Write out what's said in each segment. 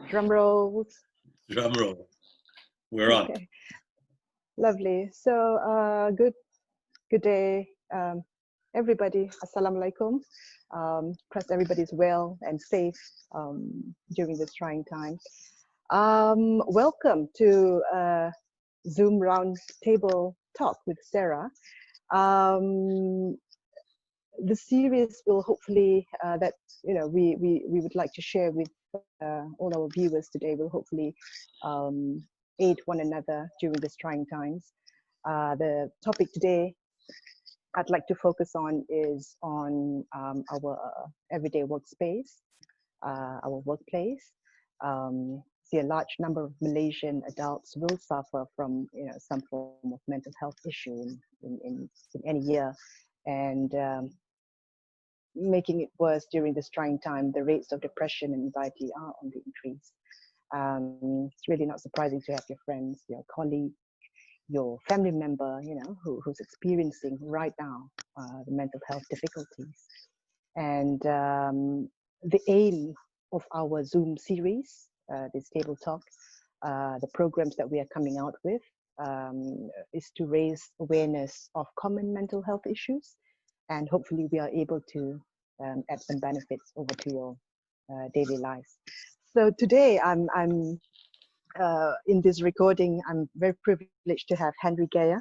Drum rolls. Drum roll. We're on. Okay. Lovely. So good day, everybody. Assalamu alaikum. Trust everybody's well and safe during this trying time. Welcome to Zoom round table talk with Sarah. The series will hopefully that we would like to share with all our viewers today will hopefully aid one another during these trying times. The topic today I'd like to focus on is on our everyday workspace, our workplace. See, a large number of Malaysian adults will suffer from some form of mental health issue in any year, and making it worse during this trying time, the rates of depression and anxiety are on the increase. It's really not surprising to have your friends, your colleague, your family member, who's experiencing right now the mental health difficulties. And the aim of our Zoom series, this table talk, the programs that we are coming out with, is to raise awareness of common mental health issues, and hopefully we are able to add some benefits over to your daily lives. So today I'm in this recording, I'm very privileged to have Henry Gaya.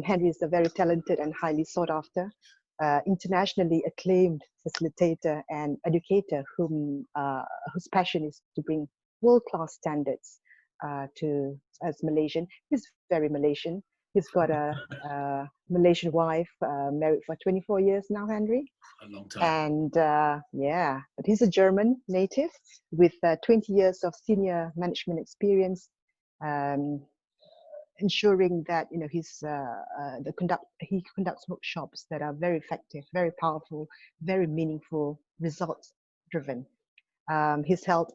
Henry is a very talented and highly sought after, internationally acclaimed facilitator and educator whose passion is to bring world-class standards to us Malaysian. He's very Malaysian. He's got a Malaysian wife, married for 24 years now, Henry. A long time. And yeah, but he's a German native with 20 years of senior management experience, ensuring that he conducts workshops that are very effective, very powerful, very meaningful, results driven. He's held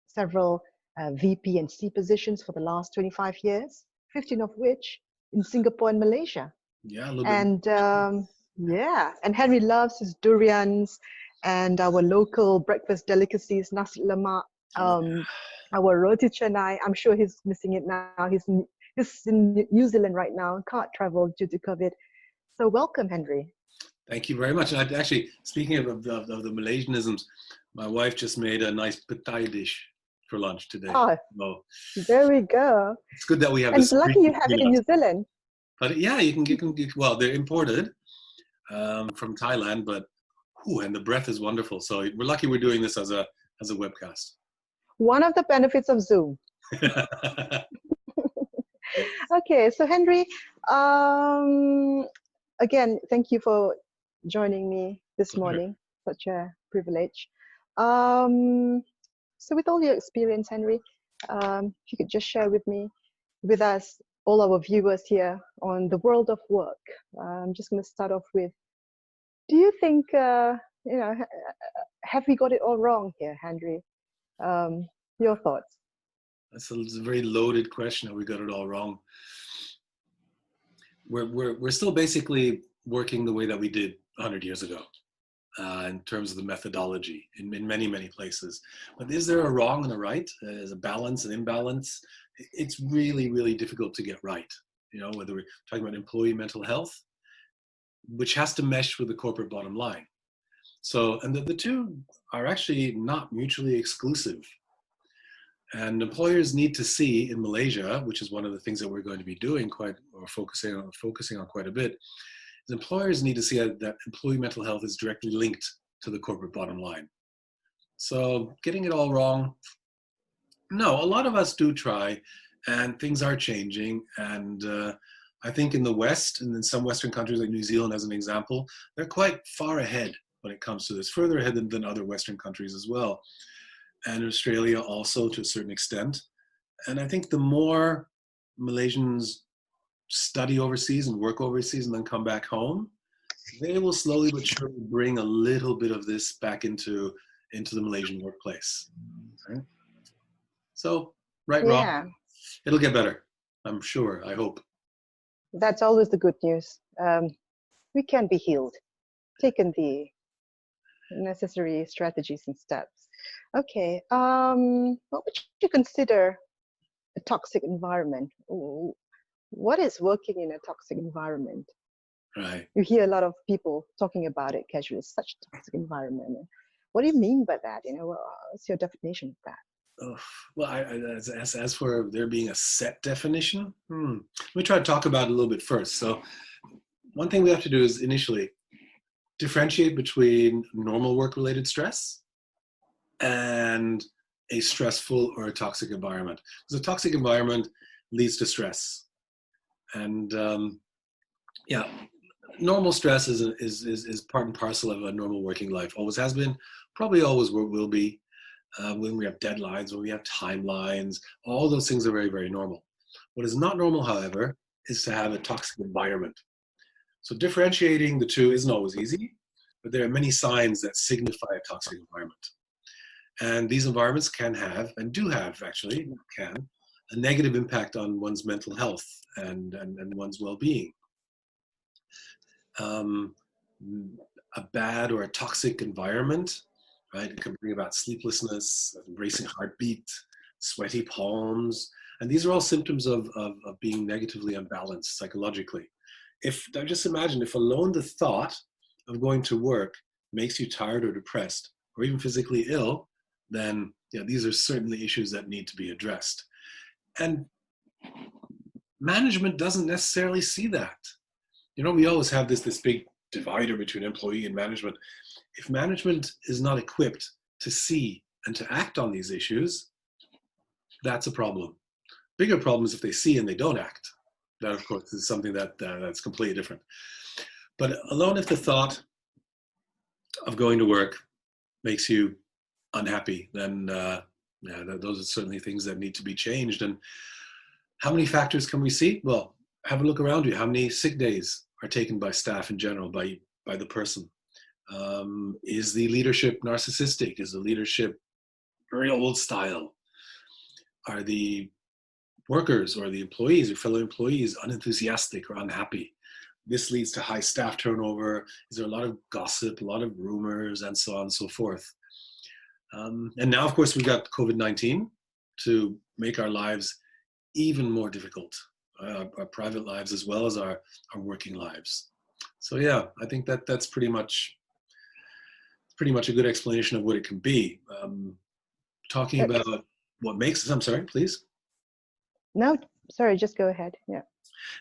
several VP and C positions for the last 25 years, 15 of which in Singapore and Malaysia. Yeah, a little bit. Yeah, and Henry loves his durians and our local breakfast delicacies, nasi lemak, our roti canai. I'm sure he's missing it now. He's in New Zealand right now, can't travel due to COVID. So welcome, Henry. Thank you very much. And actually, speaking of the Malaysianisms, my wife just made a nice petai dish for lunch today. Oh, there we go. It's good that we have. And it's lucky you have it in New Zealand. But yeah, you can get. Well, they're imported from Thailand, but and the breath is wonderful. So we're lucky we're doing this as a webcast. One of the benefits of Zoom. Okay, so Henry, again, thank you for joining me this morning. Such a privilege. So with all your experience, Henry, if you could just share with us, all our viewers here on the world of work. I'm just going to start off with, do you think, have we got it all wrong here, Henry? Your thoughts? That's a very loaded question. Have we got it all wrong? We're still basically working the way that we did 100 years ago. In terms of the methodology in many, many places. But is there a wrong and a right? Is a balance and imbalance? It's really, really difficult to get right. Whether we're talking about employee mental health, which has to mesh with the corporate bottom line. So, and the two are actually not mutually exclusive. And employers need to see in Malaysia, which is one of the things that we're going to be doing focusing on quite a bit, employers need to see that employee mental health is directly linked to the corporate bottom line. So getting it all wrong, no, a lot of us do try, and things are changing. And I think in the West, and in some Western countries like New Zealand as an example, they're quite far ahead when it comes to this, further ahead than other Western countries as well. And Australia also to a certain extent. And I think the more Malaysians study overseas and work overseas and then come back home, they will slowly but surely bring a little bit of this back into the Malaysian workplace. Right? So, wrong, it'll get better. I'm sure, I hope. That's always the good news. We can be healed, taken the necessary strategies and steps. Okay. What would you consider a toxic environment? What is working in a toxic environment? Right. You hear a lot of people talking about it casually. Such a toxic environment. What do you mean by that? What's your definition of that? Oh, well, as for there being a set definition, let me try to talk about it a little bit first. So, one thing we have to do is initially differentiate between normal work-related stress and a stressful or a toxic environment. Because a toxic environment leads to stress, and yeah, normal stress is part and parcel of a normal working life. Always has been, probably always will be. When we have deadlines, when we have timelines, all those things are very, very normal. What is not normal, however, is to have a toxic environment. So differentiating the two isn't always easy, but there are many signs that signify a toxic environment. And these environments can have, and do have actually, can, a negative impact on one's mental health and one's well-being. Um, a bad or a toxic environment, right? It can bring about sleeplessness, racing heartbeat, sweaty palms. And these are all symptoms of being negatively unbalanced psychologically. If just imagine if alone the thought of going to work makes you tired or depressed or even physically ill, then yeah, these are certainly issues that need to be addressed. And management doesn't necessarily see that. We always have this big divider between employee and management. If management is not equipped to see and to act on these issues, that's a problem. Bigger problem is if they see and they don't act. That, of course, is something that's completely different. But alone if the thought of going to work makes you unhappy, then those are certainly things that need to be changed. And how many factors can we see? Well, have a look around you. How many sick days are taken by staff in general, by the person? Is the leadership narcissistic? Is the leadership very old style? Are the workers or the employees or fellow employees unenthusiastic or unhappy? This leads to high staff turnover. Is there a lot of gossip, a lot of rumors, and so on and so forth? And now, of course, we've got COVID-19 to make our lives even more difficult, our private lives as well as our working lives. So yeah, I think that's pretty much a good explanation of what it can be. Talking about what makes it, I'm sorry, please. No, sorry, just go ahead. Yeah.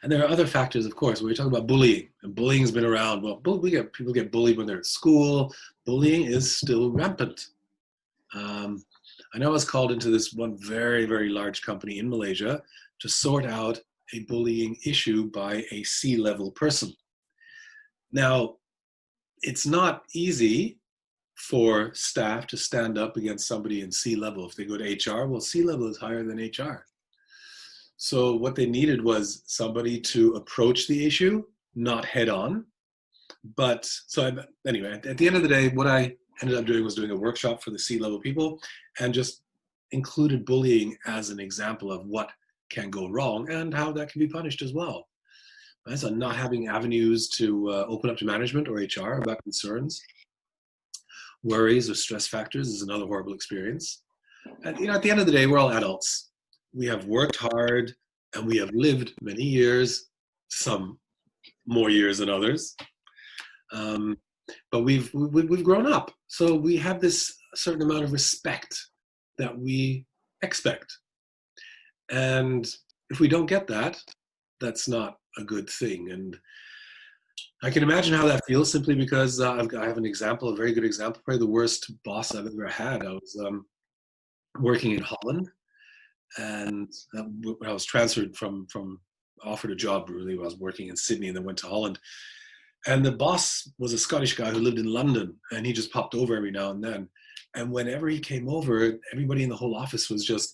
And there are other factors, of course. We talk about bullying, and bullying has been around. Well, people get bullied when they're at school. Bullying is still rampant. I know I was called into this one very, very large company in Malaysia to sort out a bullying issue by a C-level person. Now, it's not easy for staff to stand up against somebody in C-level. If they go to HR, well, C-level is higher than HR. So what they needed was somebody to approach the issue, not head on. But anyway, at the end of the day, what I ended up doing was doing a workshop for the C-level people and just included bullying as an example of what can go wrong and how that can be punished as well. Right? So not having avenues to open up to management or HR about concerns, worries or stress factors is another horrible experience. And at the end of the day, we're all adults. We have worked hard and we have lived many years, some more years than others. But we've grown up. So we have this certain amount of respect that we expect. And if we don't get that, that's not a good thing. And I can imagine how that feels simply because I have an example, a very good example, probably the worst boss I've ever had. I was working in Holland, and when I was transferred from offered a job, really, I was working in Sydney and then went to Holland. And the boss was a Scottish guy who lived in London, and he just popped over every now and then. And whenever he came over, everybody in the whole office was just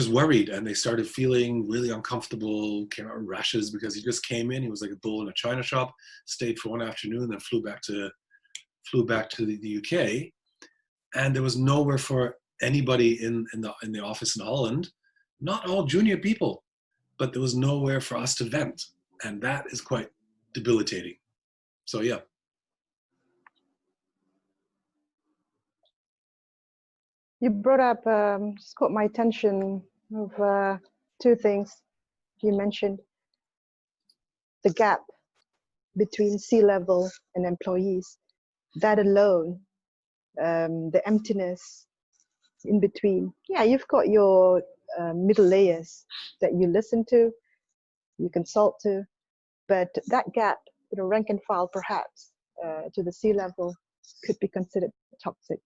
worried, and they started feeling really uncomfortable, came out with rashes because he just came in. He was like a bull in a china shop, stayed for one afternoon, then flew back to the UK, and there was nowhere for anybody in the office in Holland. Not all junior people, but there was nowhere for us to vent, and that is quite debilitating. So yeah. You brought up, just caught my attention of two things you mentioned. The gap between C-level and employees, that alone, the emptiness in between. Yeah, you've got your middle layers that you listen to, you consult to, but that gap, rank and file perhaps to the C-level could be considered toxic.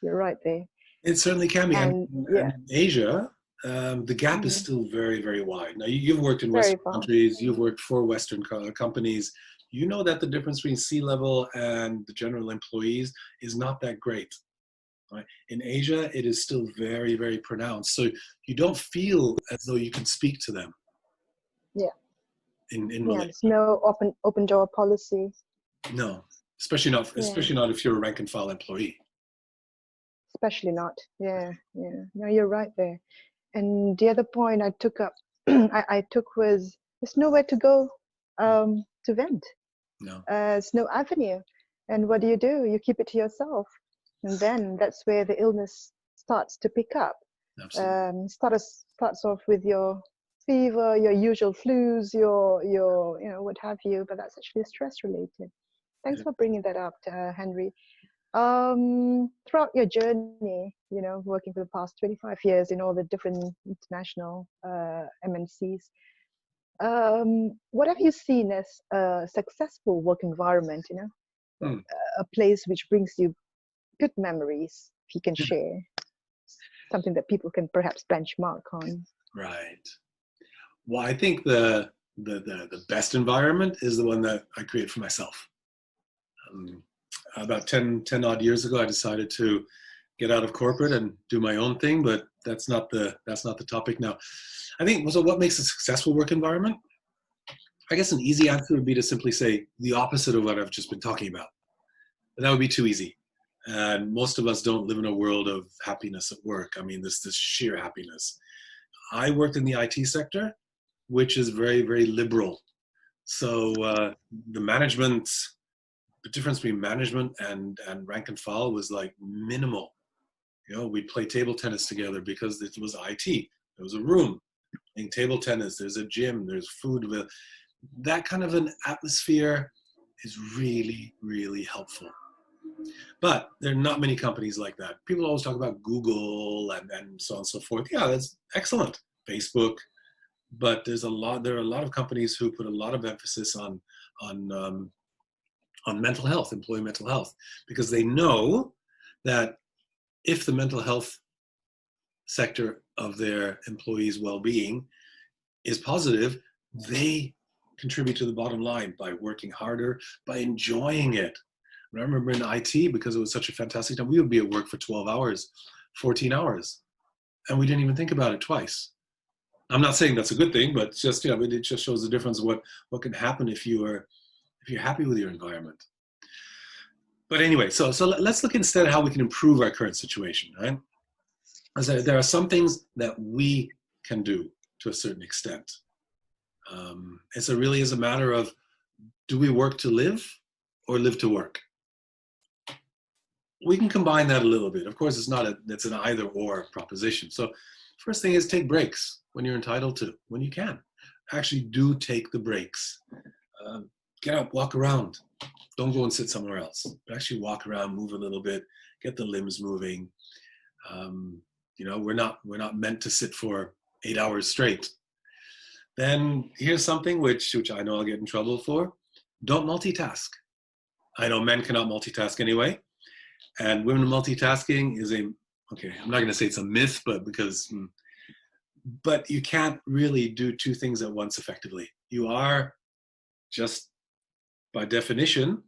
You're right there. It certainly can be. And yeah, And in Asia, the gap is still very, very wide. Now, you've worked in very Western far. countries, you've worked for Western companies. You know that the difference between C-level and the general employees is not that great. Right? In Asia, it is still very, very pronounced. So you don't feel as though you can speak to them. Yeah. In Yeah, Malaysia. there's no open door policy. No, especially not if you're a rank and file employee. Especially not. Yeah. No, you're right there. And the other point I took up, I took was there's nowhere to go to vent. No. There's no avenue. And what do? You keep it to yourself. And then that's where the illness starts to pick up. Absolutely. Starts off with your fever, your usual flus, your what have you, but that's actually stress related. Thanks for bringing that up, Henry. Throughout your journey, working for the past 25 years in all the different international MNCs, what have you seen as a successful work environment? A place which brings you good memories, if you can share something that people can perhaps benchmark on. Right. Well, I think the best environment is the one that I create for myself. About 10 odd years ago, I decided to get out of corporate and do my own thing, but that's not the topic now. I think, so what makes a successful work environment? I guess an easy answer would be to simply say the opposite of what I've just been talking about. But that would be too easy. And most of us don't live in a world of happiness at work. I mean, this sheer happiness. I worked in the IT sector, which is very, very liberal. So the difference between management and rank and file was like minimal. We'd play table tennis together because it was IT. There was a room playing table tennis. There's a gym. There's food. That kind of an atmosphere is really, really helpful. But there are not many companies like that. People always talk about Google and so on and so forth. Yeah, that's excellent. Facebook. But there are a lot of companies who put a lot of emphasis on mental health, employee mental health, because they know that if the mental health sector of their employees' well-being is positive, they contribute to the bottom line by working harder, by enjoying it. I remember in IT, because it was such a fantastic time, we would be at work for 12 hours, 14 hours, and we didn't even think about it twice. I'm not saying that's a good thing, but it's just, it just shows the difference of what can happen if you're happy with your environment. But anyway, so let's look instead at how we can improve our current situation, right? As there are some things that we can do to a certain extent. It really is a matter of, do we work to live or live to work? We can combine that a little bit. Of course, it's an either or proposition. So first thing is take breaks when you're entitled to, when you can. Actually do take the breaks. Get up, walk around. Don't go and sit somewhere else. But actually walk around, move a little bit, get the limbs moving. We're not meant to sit for 8 hours straight. Then here's something which I know I'll get in trouble for. Don't multitask. I know men cannot multitask anyway. And women multitasking is I'm not going to say it's a myth, but you can't really do two things at once effectively. You are, just by definition,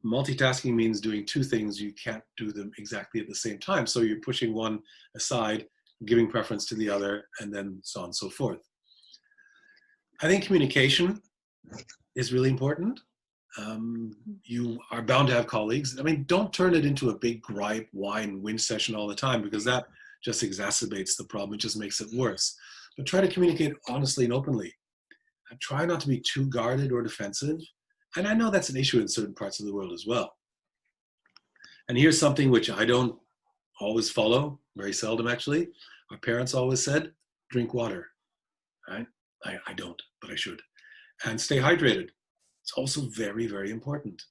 multitasking means doing two things. You can't do them exactly at the same time. So you're pushing one aside, giving preference to the other, and then so on and so forth. I think communication is really important. You are bound to have colleagues. I mean, don't turn it into a big gripe, whine, whinge session all the time, because that just exacerbates the problem. It just makes it worse. But try to communicate honestly and openly. And try not to be too guarded or defensive. And I know that's an issue in certain parts of the world as well. And here's something which I don't always follow, very seldom actually. Our parents always said, drink water, right? I don't, but I should. And stay hydrated. It's also very, very important.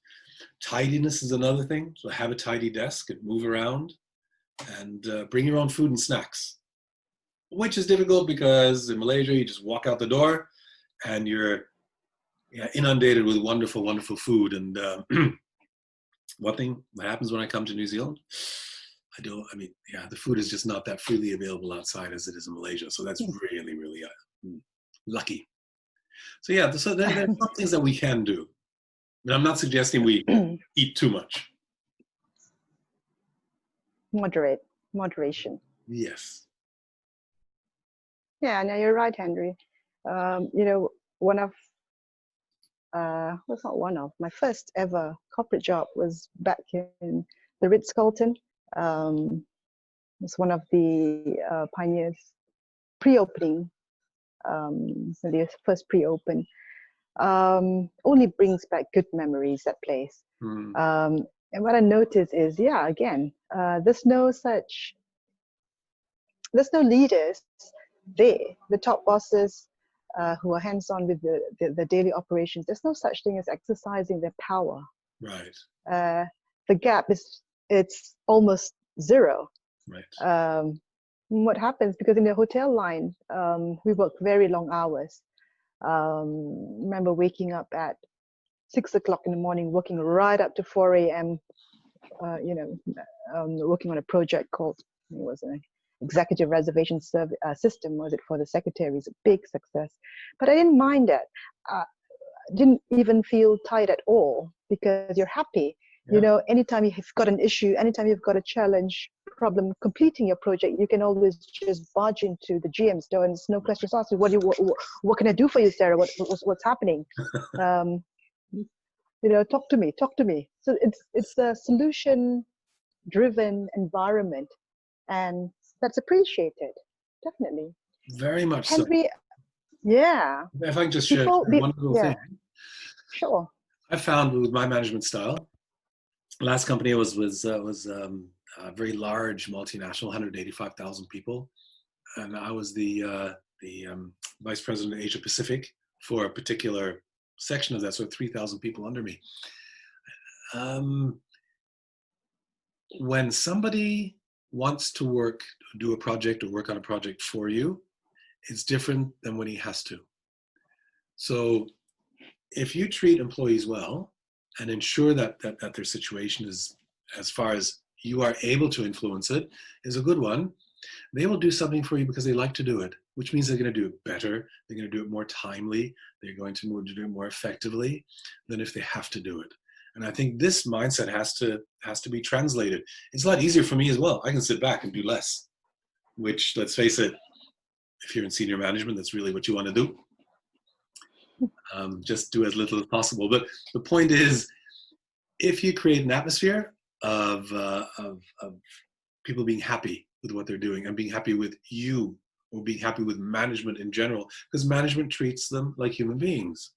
Tidiness is another thing. So have a tidy desk and move around, and bring your own food and snacks, which is difficult because in Malaysia, you just walk out the door and you're inundated with wonderful, wonderful food. And one thing that happens when I come to New Zealand, the food is just not that freely available outside as it is in Malaysia. So that's really, really lucky. So yeah, so there are some things that we can do. But I'm not suggesting we eat too much. Moderation. Yes. Yeah, no, you're right, Henry. One of not one of my first ever corporate job was back in the Ritz-Carlton. Was one of the pioneers pre-opening, so the first pre-open. Only brings back good memories, that place. And what I noticed is, there's no leaders there, the top bosses who are hands-on with the daily operations. There's no such thing as exercising their power. Right. The gap it's almost zero. Right. What happens, because in the hotel line, we work very long hours. Remember waking up at 6 o'clock in the morning, working right up to 4 a.m. Working on a project called, it was an executive reservation system, was it, for the secretaries, a big success. But I didn't mind that. Didn't even feel tired at all, because you're happy. Yeah. Anytime you've got an issue, anytime you've got a challenge, problem completing your project, you can always just barge into the GM's door and there's no questions asked. What can I do for you, Sarah? What's happening? Talk to me. So it's a solution-driven environment, and that's appreciated, definitely. Very much Henry, so. Yeah. If I can just share one little thing. Sure. I found with my management style, last company was a very large multinational, 185,000 people, and I was the vice president of Asia Pacific for a particular section of that, so 3,000 people under me. When somebody wants to do a project or work on a project for you, it's different than when he has to. So if you treat employees well and ensure that their situation is, as far as you are able to influence it, is a good one, they will do something for you because they like to do it, which means they're going to do it better, they're going to do it more timely, they're going to do it more effectively than if they have to do it. And I think this mindset has to be translated. It's a lot easier for me as well. I can sit back and do less, which, let's face it, if you're in senior management, that's really what you want to do. Just do as little as possible. But the point is, if you create an atmosphere of people being happy with what they're doing and being happy with you, or being happy with management in general, because management treats them like human beings,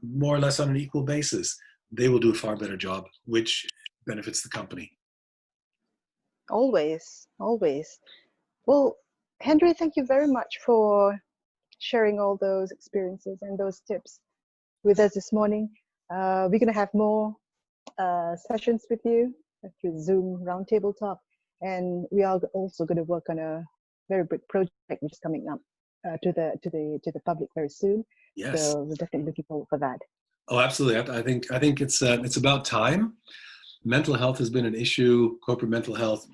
more or less on an equal basis, they will do a far better job, which benefits the company. Always. Well, Henry, thank you very much for sharing all those experiences and those tips with us this morning. We're going to have more sessions with you through Zoom Roundtable Talk, and we are also going to work on a very big project which is coming up to the public very soon. Yes. So we're definitely looking forward for that. Oh, absolutely. I think it's about time. Mental health has been an issue. Corporate mental health,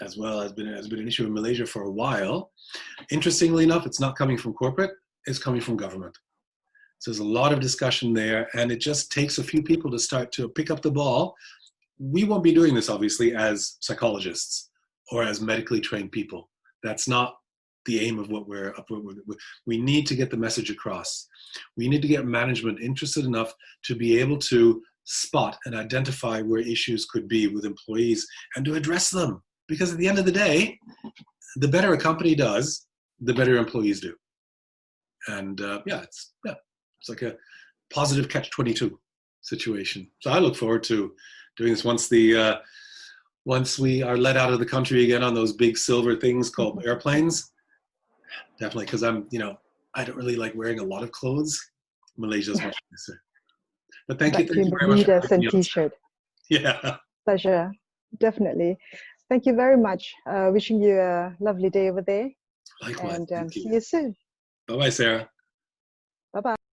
as well, has been an issue in Malaysia for a while. Interestingly enough, it's not coming from corporate; it's coming from government. So there's a lot of discussion there, and it just takes a few people to start to pick up the ball. We won't be doing this, obviously, as psychologists or as medically trained people. That's not the aim of what we need to get the message across. We need to get management interested enough to be able to spot and identify where issues could be with employees and to address them. Because at the end of the day, the better a company does, the better employees do. And it's like a positive catch-22 situation. So I look forward to doing this once the once we are let out of the country again on those big silver things called airplanes, definitely, because I don't really like wearing a lot of clothes. Malaysia's much nicer. But thank you very much for Bermudas having and me on. t-shirt. Yeah, Pleasure. Definitely. Thank you very much. Wishing you a lovely day over there. likewise. And Thank see you. you soon. Bye-bye, Sarah.